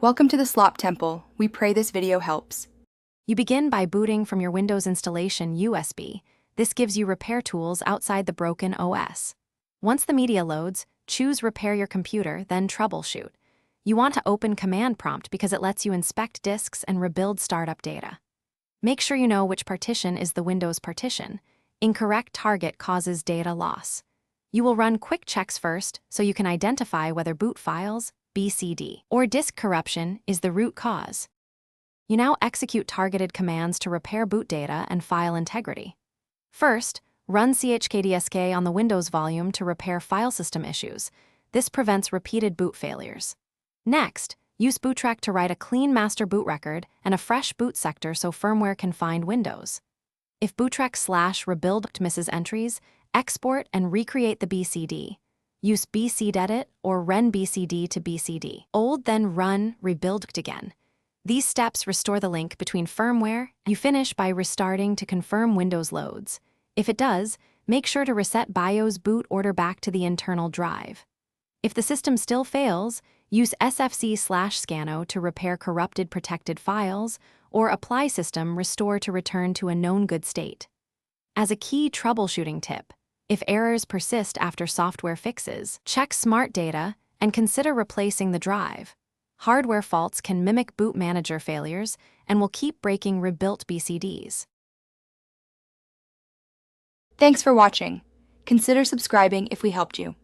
Welcome to the Slop Temple. We pray this video helps. You begin by booting from your Windows installation USB. This gives you repair tools outside the broken OS. Once the media loads, choose Repair Your Computer, then Troubleshoot. You want to open Command Prompt because it lets you inspect disks and rebuild startup data. Make sure you know which partition is the Windows partition. Incorrect target causes data loss. You will run quick checks first so you can identify whether boot files, BCD, or disk corruption is the root cause. You now execute targeted commands to repair boot data and file integrity. First, run CHKDSK on the Windows volume to repair file system issues. This prevents repeated boot failures. Next, use boottrack to write a clean master boot record and a fresh boot sector so firmware can find Windows. If boottrack/rebuild misses entries, export and recreate the BCD. Use bcdedit or ren bcd to bcd. Old, then run rebuild again. These steps restore the link between firmware. You finish by restarting to confirm Windows loads. If it does, make sure to reset BIOS boot order back to the internal drive. If the system still fails, use sfc/scanno to repair corrupted protected files, or apply system restore to return to a known good state. As a key troubleshooting tip, if errors persist after software fixes, check smart data and consider replacing the drive. Hardware faults can mimic boot manager failures and will keep breaking rebuilt BCDs. Thanks for watching. Consider subscribing if we helped you.